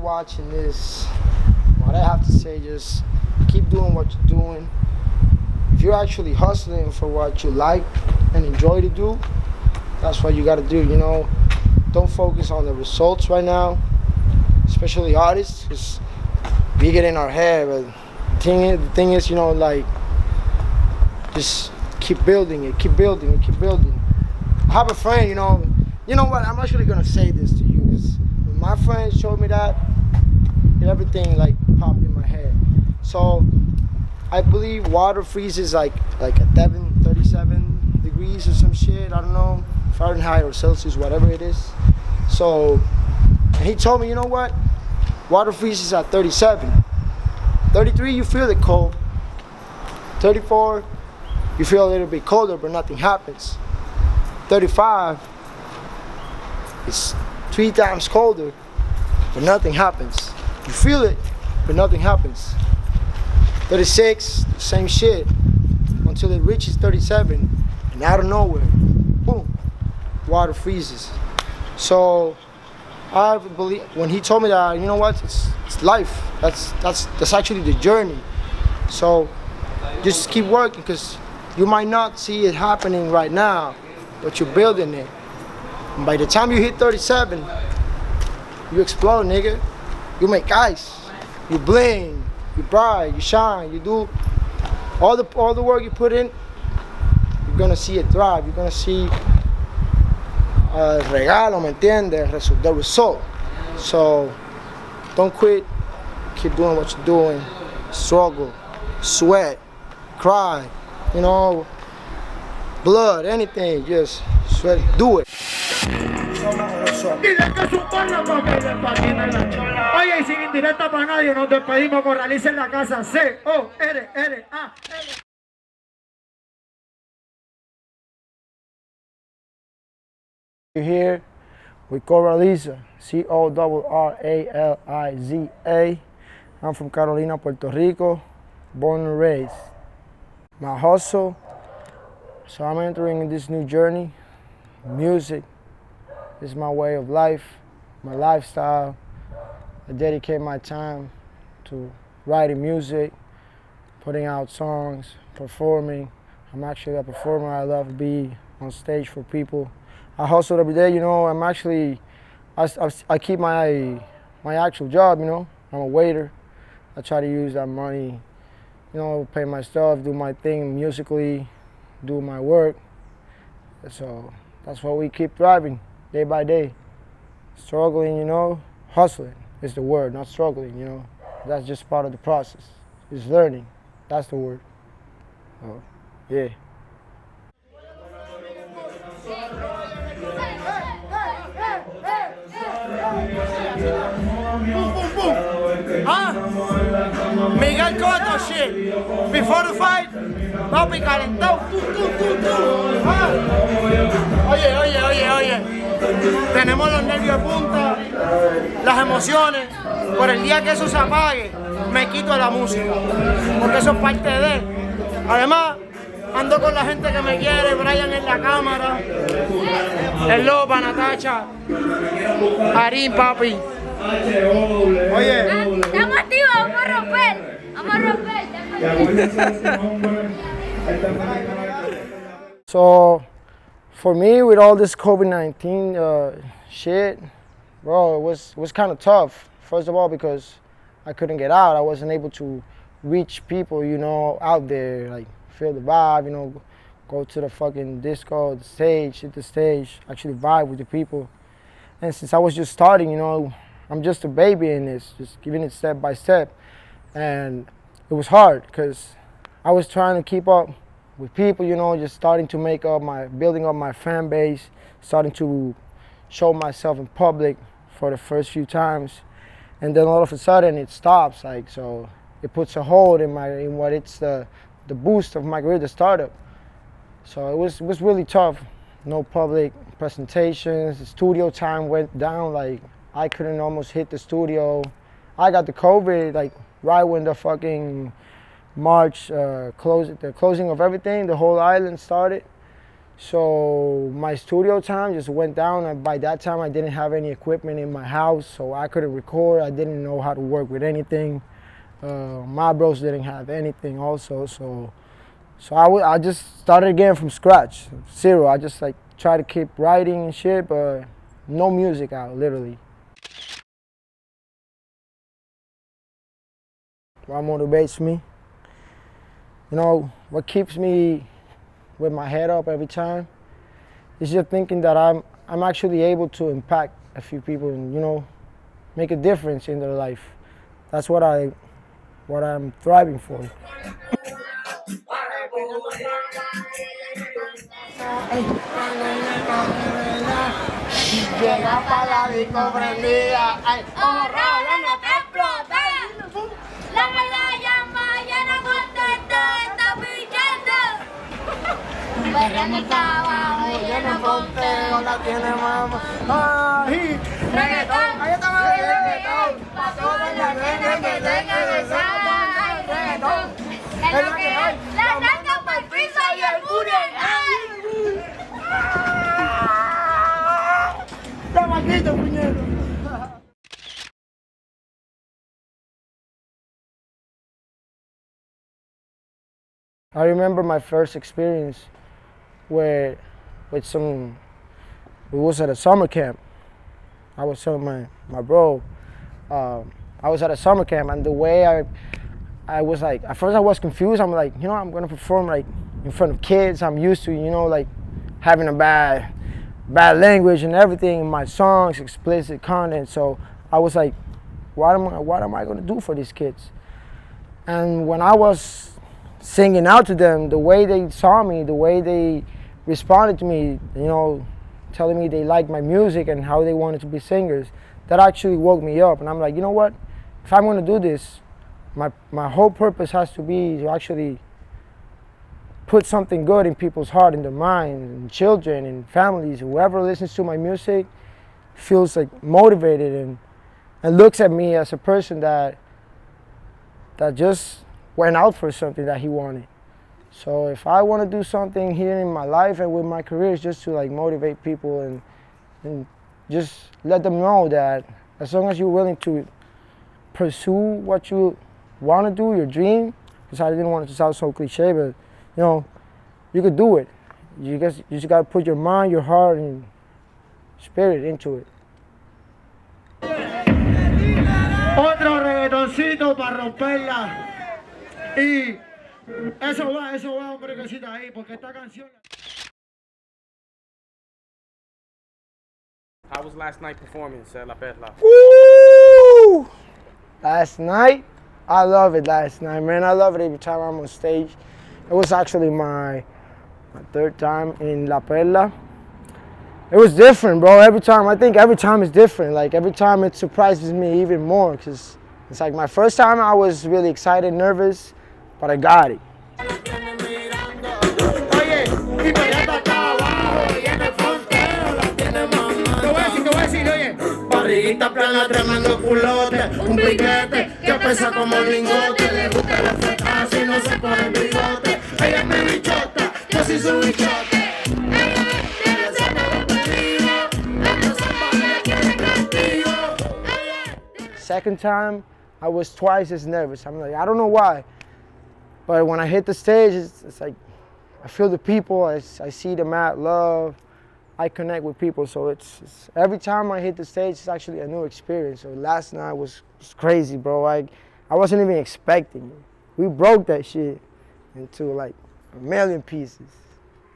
Watching this, what I have to say, just keep doing what you're doing. If you're actually hustling for what you like and enjoy to do, that's what you got to do, you know. Don't focus on the results right now, especially artists, because we get in our head. But the thing is, you know, like, just keep building it, keep building it, keep building. I have a friend, you know what, I'm actually going to say this to you, because when my friend showed me that, everything like popped in my head. So I believe water freezes like at 37 degrees or some shit, I don't know, Fahrenheit or Celsius, whatever it is. So he told me, you know what, water freezes at 37. 33, you feel it cold. 34, you feel a little bit colder, but nothing happens. 35, it's 3 times colder, but nothing happens. You feel it, but nothing happens. 36, same shit, until it reaches 37, and out of nowhere, boom, water freezes. So I believe when he told me that, you know what, it's life. That's actually the journey. So just keep working, because you might not see it happening right now, but you're building it. And by the time you hit 37, you explode, nigga. You make ice, you bling, you bright, you shine, you do all the work you put in. You're gonna see it thrive. You're gonna see regalo, ¿me entiendes? The result. So don't quit. Keep doing what you're doing. Struggle, sweat, cry, you know, blood, anything. Just sweat. Do it. Dile que su Perla pa' que le patine la chola. Oye, y sin indirecta para nadie, nos despedimos. Corraliza en la casa. C-O-R-R-A. You're here with Corraliza, C-O-R-R-A-L-I-Z-A. I'm from Carolina, Puerto Rico, born and raised. My hustle, so I'm entering this new journey. Music is my way of life, my lifestyle. I dedicate my time to writing music, putting out songs, performing. I'm actually a performer. I love to be on stage for people. I hustle every day, you know. I keep my actual job, you know. I'm a waiter. I try to use that money, you know, pay my stuff, do my thing musically, do my work. So that's why we keep thriving day by day. Struggling, you know, hustling is the word, not struggling, you know. That's just part of the process. It's learning. That's the word. Oh, yeah. Huh? Miguel Cotto shit. Before the fight, papi calentado. Huh? Oye. Tenemos los nervios de punta, las emociones. Por el día que eso se apague, me quito la música. Porque eso es parte de. Además, ando con la gente que me quiere, Brian en la cámara, el Loba, Natacha, Harín, papi. Oye. Estamos activos, vamos a romper. So, for me, with all this COVID-19 shit, bro, it was kind of tough. First of all, because I couldn't get out. I wasn't able to reach people, you know, out there, like feel the vibe, you know, go to the fucking disco, the stage, hit the stage, actually vibe with the people. And since I was just starting, you know, I'm just a baby in this, just giving it step by step. And it was hard because I was trying to keep up with people, you know, just starting to building up my fan base, starting to show myself in public for the first few times. And then all of a sudden it stops, like, so it puts a hold in what it's the boost of my career, the startup. So it was really tough. No public presentations, the studio time went down, like I couldn't almost hit the studio. I got the COVID, like right when the fucking March the closing of everything, the whole island started. So my studio time just went down, and by that time I didn't have any equipment in my house, so I couldn't record. I didn't know how to work with anything. My bros didn't have anything also, so I just started again from scratch, zero. I just like try to keep writing and shit, but no music out, literally. What motivates me, you know, what keeps me with my head up every time is just thinking that I'm actually able to impact a few people and, you know, make a difference in their life. That's what I'm thriving for. Llega pa' la disco prendida, ay, no te exploté. La medalla mañana contesta, está pichando. Perreando está abajo y en el Ponteo la tiene mamá. Ay, reggaetón, ahí está el reggaetón, pa' todas las nenas que tengan el sal, reggaetón. Es lo que hay, la nalga para el piso y el booty en high. Chamaquito, puñero. I remember my first experience where we was at a summer camp. I was telling my bro, I was at a summer camp, and the way I was like, at first I was confused. I'm like, you know, I'm gonna perform like in front of kids. I'm used to, you know, like having a bad language and everything in my songs, explicit content. So I was like, what am I gonna do for these kids? And when I was singing out to them, the way they saw me, the way they responded to me, you know, telling me they liked my music and how they wanted to be singers, that actually woke me up. And I'm like, you know what? If I'm gonna do this, my whole purpose has to be to actually put something good in people's heart, in their mind, and children and families. Whoever listens to my music feels like motivated and looks at me as a person that just went out for something that he wanted. So if I want to do something here in my life and with my career, it's just to like motivate people and just let them know that as long as you're willing to pursue what you want to do, your dream, because I didn't want it to sound so cliche, but you know, you could do it. You just got to put your mind, your heart, and spirit into it. Otro reggaetoncito para romperla. Y eso va, hombre, que cita ahí, porque esta canción... How was last night performance at La Perla? Woo! Last night, I love it last night, man. I love it every time I'm on stage. It was actually my third time in La Perla. It was different, bro. I think every time is different. Like every time it surprises me even more because It's like my first time I was really excited, nervous, but I got it. Oye, y Perla está abajo y en el fronteo la tiene mamá. Te voy a decir, oye. Barriguita plana, tremendo culote, un piquete que pesa como un lingote. Le gusta la feta, así no se pone el bigote. Ella es mi bichota, yo soy su bichote. Second time, I was twice as nervous. I'm like, I don't know why, but when I hit the stage, it's like, I feel the people, I see the mad love, I connect with people. So it's every time I hit the stage, it's actually a new experience. So last night was crazy, bro. I wasn't even expecting it. We broke that shit into like a million pieces.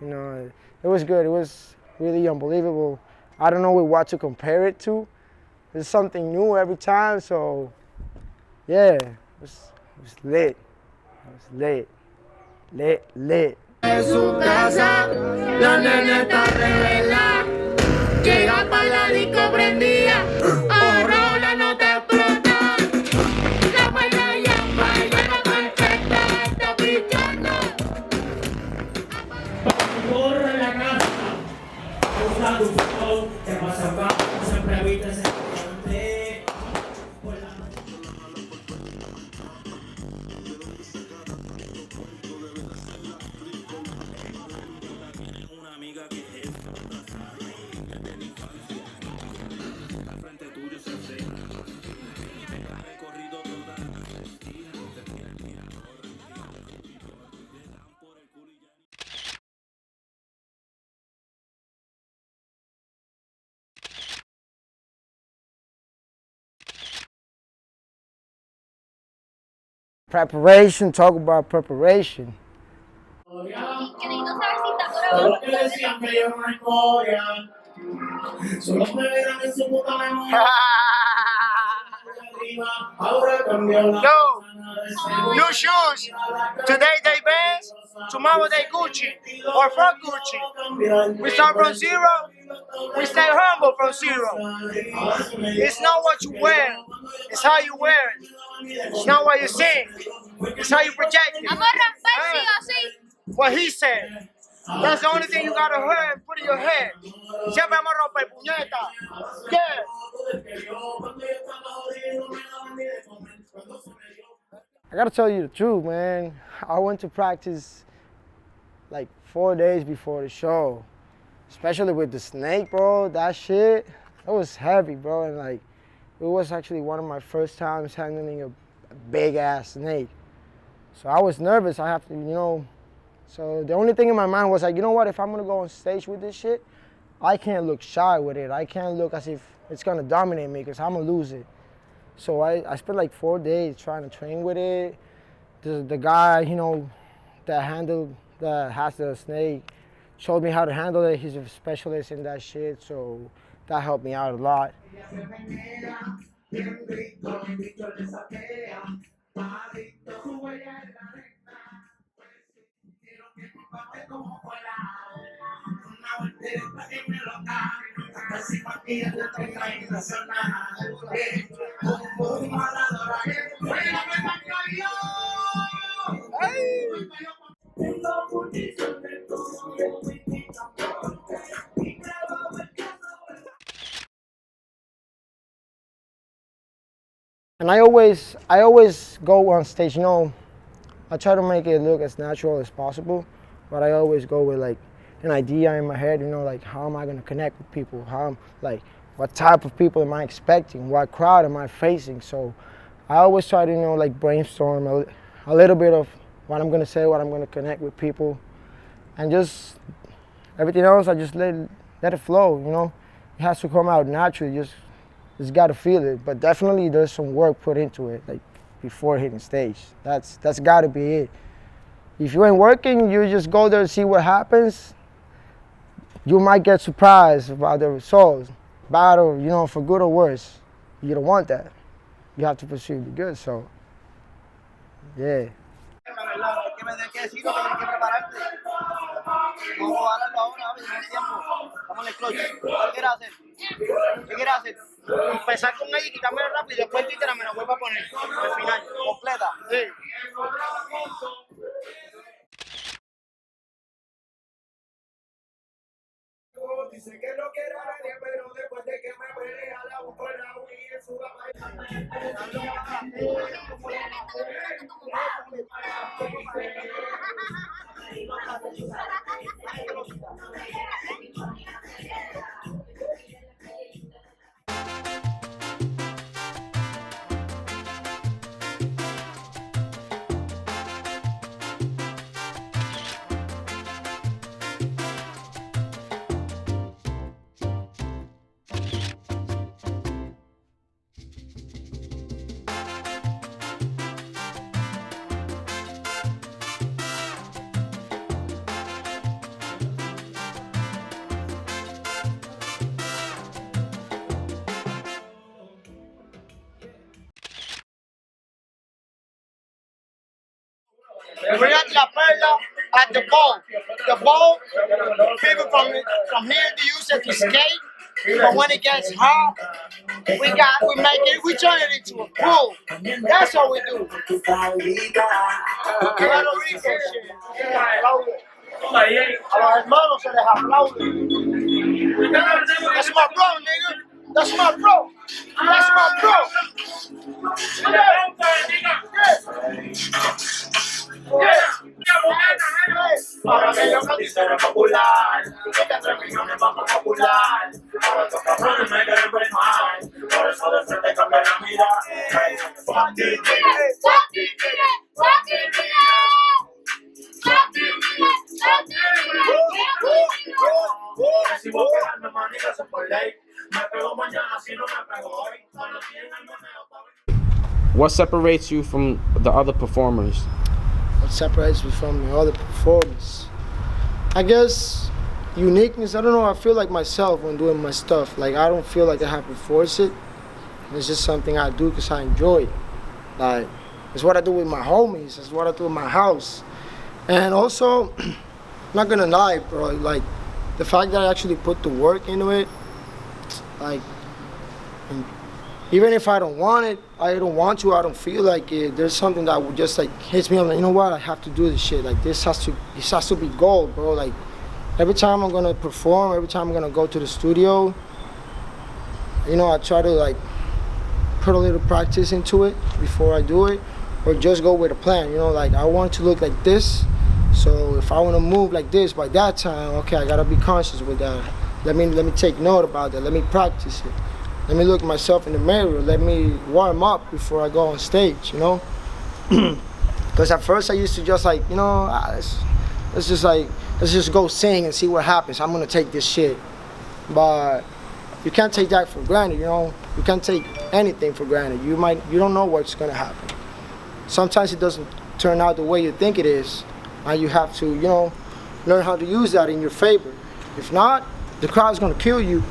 You know, it was good. It was really unbelievable. I don't know what to compare it to. It's something new every time, so yeah, it was lit. It was lit. Lit. En su casa, la nena está revela. Llega pa' la disco prendía. Ahora no te explota. La baila ya baila no contesta. Está brillando. Corre la casa. Usa tu flow. Te pasa acá. Siempre viste ese cantante. Por la Preparation, talk about preparation. Que necesito saber si está grabando. Lo que decían que yo no escoria. Solo me verán en su puta memoria. Ahora cambió la Yo, new shoes. Today they Benz, tomorrow they Gucci or fuck Gucci. We start from zero. We stay humble from zero. It's not what you wear, it's how you wear it. It's not what you sing, it's how you project it. Vamos a romper sí o sí. What he said. That's the only thing you gotta hear and put in your head. Siempre vamos a romper puñeta. Yeah. I gotta tell you the truth, man. I went to practice like 4 days before the show. Especially with the snake, bro. That shit, it was heavy, bro. And like, it was actually one of my first times handling a big ass snake. So I was nervous. I have to, so the only thing in my mind was like, you know what, if I'm gonna go on stage with this shit, I can't look shy with it. I can't look as if it's gonna dominate me because I'm gonna lose it. So I spent like 4 days trying to train with it. The guy, that has the snake showed me how to handle it. He's a specialist in that shit, so that helped me out a lot. And I always go on stage, I try to make it look as natural as possible, but I always go with like an idea in my head, like how am I gonna connect with people? What type of people am I expecting? What crowd am I facing? So I always try to, like brainstorm a little bit of what I'm gonna say, what I'm gonna connect with people, and just everything else, I just let it flow, It has to come out naturally, just gotta feel it. But definitely there's some work put into it, like before hitting stage. That's gotta be it. If you ain't working, you just go there and see what happens. You might get surprised about the results, bad or, for good or worse. You don't want that. You have to pursue the good, so, yeah. Vamos a darlo ahora, tenemos tiempo. Estamos en el clutch. ¿Qué quieres hacer? Empezar con ella y quitármela rápido y después títere me la vuelvo a poner al final, completa. Sí. Dice que no quiere a nadie, pero después de que me pelea la busco en la UI y en su We're at La Perla at the boat. The boat, people from here they use it to skate, but when it gets hot, we turn it into a pool. That's what we do. Puerto Rico shit. A los hermanos se les aplaude. That's my bro, nigga. That's my bro. That's my bro. Ahora que yo casi seré popular, que 3 millones vamos a popular. Ahora estos cabrones me quieren ver mal, por eso de frente cambié la mirada. Fuck it, fuck it, fuck it, si voy a pegarme manita, eso por ley. Me pego mañana si no me pego hoy. Cuando tienen el meneo, What separates you from the other performers? What separates me from the other performers? I guess uniqueness. I don't know. I feel like myself when doing my stuff. Like I don't feel like I have to force it. It's just something I do because I enjoy it. Like it's what I do with my homies. It's what I do in my house. And also, I'm not gonna lie, bro. Like the fact that I actually put the work into it. Like, and even if I don't want it, I don't want to, I don't feel like it, there's something that would just like hits me. I'm like, you know what, I have to do this shit. Like this has to be gold, bro. Like every time I'm gonna perform, every time I'm gonna go to the studio, you know, I try to like put a little practice into it before I do it, or just go with a plan. You know, like I want to look like this, so if I want to move like this by that time, okay, I gotta be conscious with that. Let me take note about that. Let me practice it. Let me look at myself in the mirror. Let me warm up before I go on stage, you know? Because at first I used to just like, you know, let's just go sing and see what happens. I'm gonna take this shit. But you can't take that for granted, you know? You can't take anything for granted. You don't know what's gonna happen. Sometimes it doesn't turn out the way you think it is. And you have to, you know, learn how to use that in your favor. If not, the crowd's gonna kill you.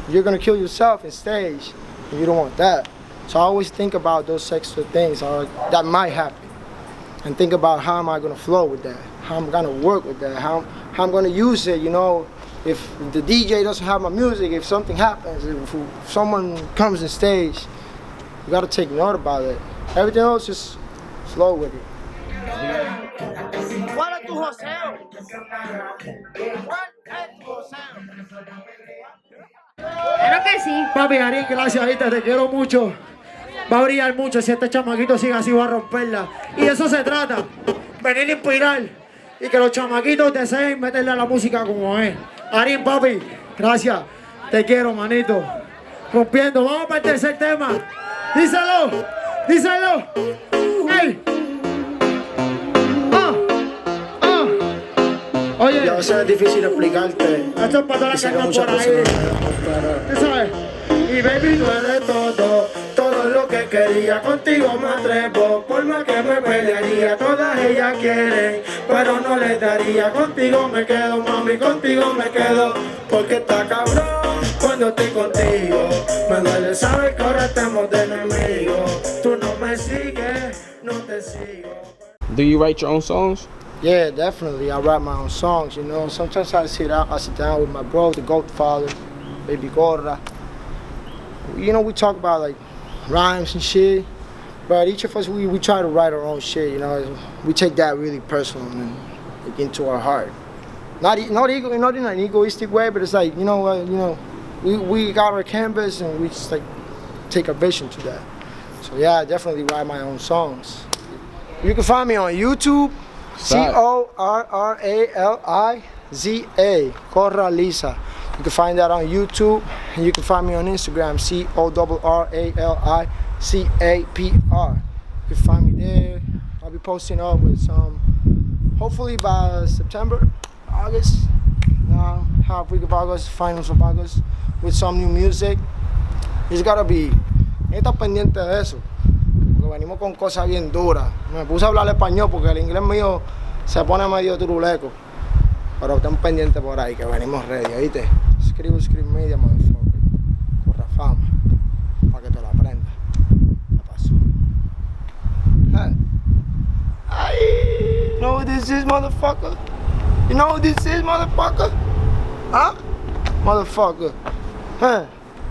You're gonna kill yourself in stage, and you don't want that. So I always think about those extra things that might happen, and think about how am I gonna flow with that, how I'm gonna work with that, how I'm gonna use it. You know, if the DJ doesn't have my music, if something happens, if someone comes on stage, you gotta take note about it. Everything else, just flow with it. ¿Cuál es tu joseo? ¿Cuál es tu joseo? Claro que sí. Papi, Ari, gracias, ¿viste? Te quiero mucho. Va a brillar mucho. Si este chamaquito sigue así, va a romperla. Y de eso se trata. Venir a inspirar. Y que los chamaquitos deseen meterle a la música como es. Ari, papi, gracias. Te quiero, manito. Rompiendo. Vamos para el tercer tema. Díselo. Díselo. ¡Ey! Oye, Ya va a ser difícil explicarte. esto es para todas las que andan por ahí. ¿Tú sabes? Y baby, tú eres todo lo que quería. Contigo me atrevo, por más que me pelearía. Todas ellas quieren, pero no les daría. Contigo me quedo, mami, contigo me quedo. Porque está cabrón cuando estoy contigo. Me duele saber que ahora estamos de enemigos. Tú no me sigues, no te sigo. Do you write your own songs? Yeah, definitely. I write my own songs, you know. Sometimes I sit down with my bro, the Godfather, Baby Gorra. you know, we talk about like rhymes and shit, but each of us, we try to write our own shit, you know. We take that really personal and like, into our heart. Not in an egoistic way, but it's like, you know, we got our canvas and we just like take a vision to that. So yeah, I definitely write my own songs. You can find me on YouTube, Corraliza, Corraliza. You can find that on YouTube, and you can find me on Instagram, Corralicapr. You can find me there. I'll be posting up with some, hopefully by September, August, half week of August, finals of August, with some new music. It's gotta be, está pendiente de eso, porque venimos con cosas bien duras. Me puse a hablar español porque el inglés mío se pone medio turuleco, pero estén pendientes por ahí que venimos ready, ¿oíste? ScribbleScriptsMedia, motherfucker, corra fama, para que te lo aprendas. ¿Qué pasó? Ay, you know who this is, motherfucker? You know who this is, motherfucker? ¿Ah? Motherfucker.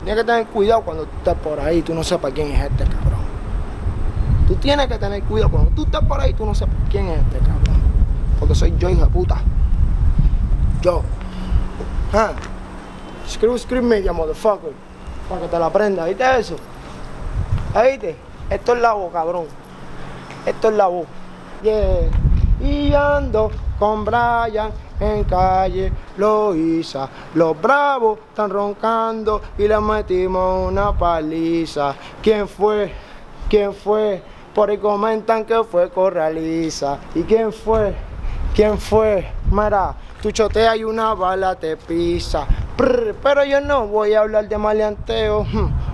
Tienes que tener cuidado cuando tú estés por ahí, tú no sepas quién es este cabrón. Tú tienes que tener cuidado cuando tú estés por ahí, tú no sepas quién es este cabrón. Porque soy yo, hijo de puta. Yo. ScribbleScriptsMedia, motherfucker. Para que te la aprendas, ¿viste eso? ¿Viste? Esto es la voz, cabrón. Esto es la voz. Yeah. Y ando con Brian en calle Loíza. Los bravos están roncando y le metimos una paliza. ¿Quién fue? ¿Quién fue? Por ahí comentan que fue Corraliza. ¿Y quién fue? ¿Quién fue? Mira, tú choteas y una bala te pisa. Pero yo no voy a hablar de maleanteo.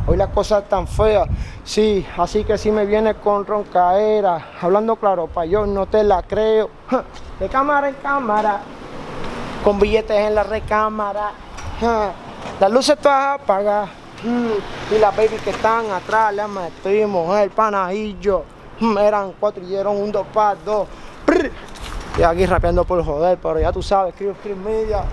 Hoy las cosas están feas. Sí, así que si me vienes con roncaera, hablando claro, pa' yo no te la creo. De cámara en cámara, con billetes en la recámara. Las luces todas apagadas. Y las baby que están atrás le metimos el panajillo. Eran 4 y dieron un 2 para 2. Y aquí rapeando por joder, pero ya tú sabes, ScribbleScriptsMedia.